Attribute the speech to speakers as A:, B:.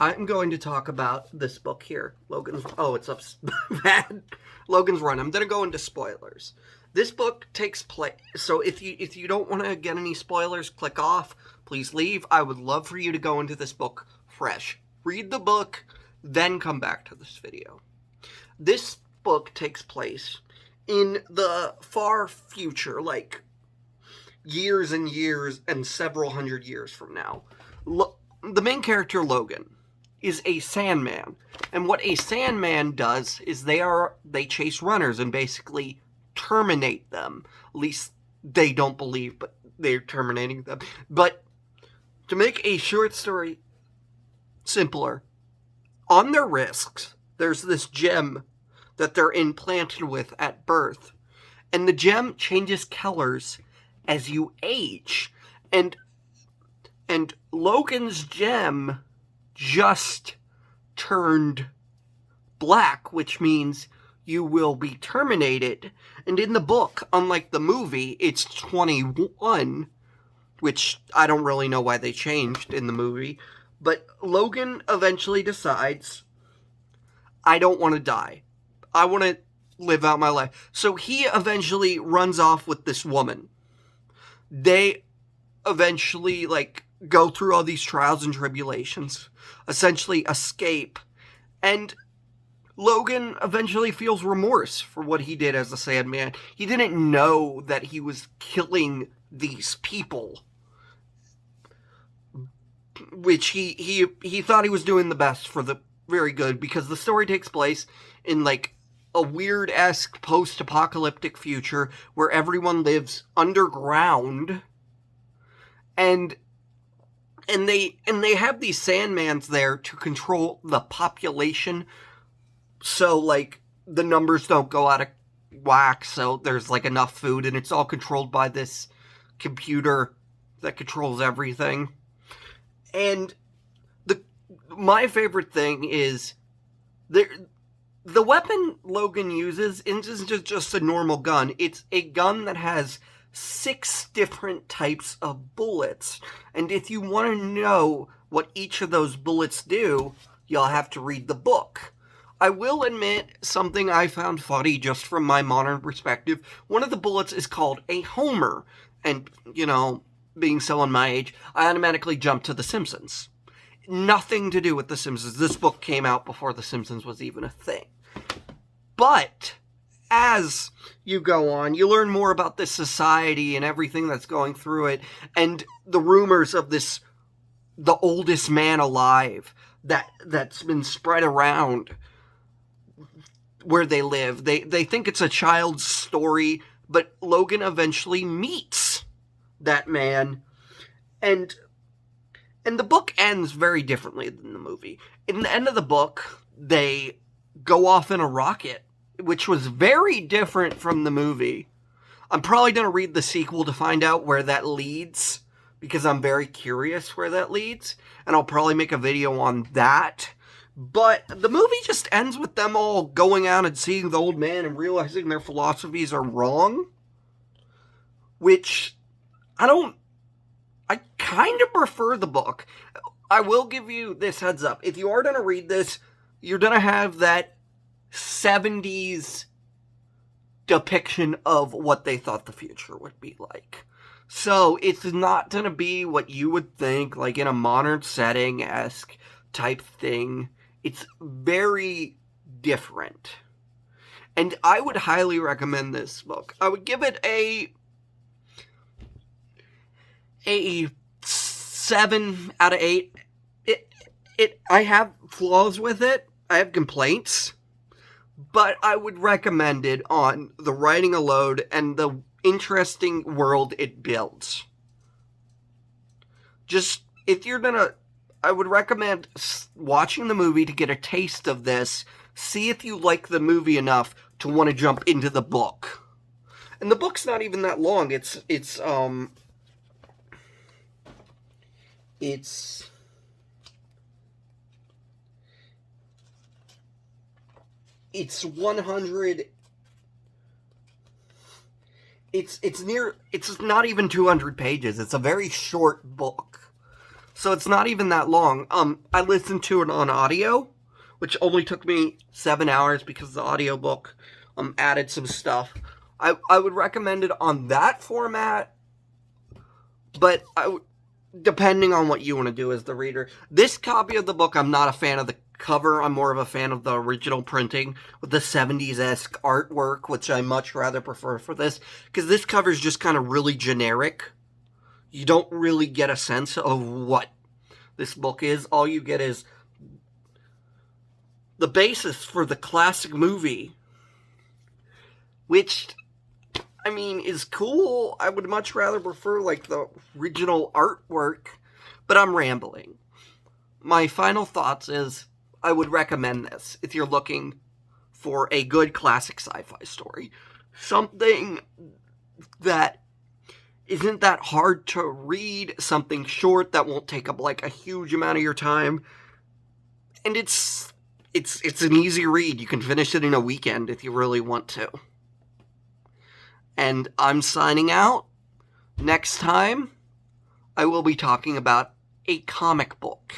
A: I'm going to talk about this book here. It's up bad. Logan's Run. I'm going to go into spoilers. This book takes place. So if you don't want to get any spoilers, click off. Please leave. I would love for you to go into this book fresh. Read the book, then come back to this video. This book takes place in the far future, like years and years and several hundred years from now. The main character, Logan, is a Sandman. And what a Sandman does is they chase runners and basically terminate them. At least they don't believe, but they're terminating them. But to make a short story simpler, on their wrists, there's this gem that they're implanted with at birth. And the gem changes colors as you age. And Logan's gem just turned black, which means you will be terminated. And in the book, unlike the movie, it's 21, which I don't really know why they changed in the movie. But Logan eventually decides, I don't want to die. I want to live out my life. So he eventually runs off with this woman. They eventually, go through all these trials and tribulations, essentially escape, and Logan eventually feels remorse for what he did as a Sandman. He didn't know that he was killing these people, which he thought he was doing the best for the very good, because the story takes place in, a weird-esque post-apocalyptic future where everyone lives underground, and they have these Sandmans there to control the population, so, the numbers don't go out of whack, so there's, enough food, and it's all controlled by this computer that controls everything. And my favorite thing is, the weapon Logan uses isn't just a normal gun. It's a gun that has 6 different types of bullets. And if you want to know what each of those bullets do, you'll have to read the book. I will admit something I found funny just from my modern perspective. One of the bullets is called a homer. And, being someone my age, I automatically jumped to The Simpsons. Nothing to do with The Simpsons. This book came out before The Simpsons was even a thing. But as you go on, you learn more about this society and everything that's going through it, and the rumors of the oldest man alive that's been spread around where they live. They think it's a child's story, but Logan eventually meets that man, and the book ends very differently than the movie. In the end of the book, they go off in a rocket, which was very different from the movie. I'm probably going to read the sequel to find out where that leads, because I'm very curious where that leads, and I'll probably make a video on that. But the movie just ends with them all going out and seeing the old man and realizing their philosophies are wrong, which I kind of prefer the book. I will give you this heads up. If you are going to read this, you're going to have that 70s depiction of what they thought the future would be like. So it's not going to be what you would think, in a modern setting-esque type thing. It's very different. And I would highly recommend this book. I would give it a 7 out of 8. I have flaws with it. I have complaints. But I would recommend it on the writing alone and the interesting world it builds. Just, I would recommend watching the movie to get a taste of this. See if you like the movie enough to want to jump into the book. And the book's not even that long. It's 100. It's not even 200 pages. It's a very short book. So it's not even that long. I listened to it on audio, which only took me 7 hours because the audiobook added some stuff. I would recommend it on that format, but depending on what you want to do as the reader. This copy of the book, I'm not a fan of the cover. I'm more of a fan of the original printing with the 70s-esque artwork, which I much rather prefer for this, because this cover is just kind of really generic. You don't really get a sense of what this book is. All you get is the basis for the classic movie, which, I mean, is cool. I would much rather prefer, like, the original artwork, but I'm rambling. My final thoughts is, I would recommend this if you're looking for a good classic sci-fi story. Something that isn't that hard to read, something short that won't take up, like, a huge amount of your time, and it's an easy read. You can finish it in a weekend if you really want to. And I'm signing out. Next time, I will be talking about a comic book.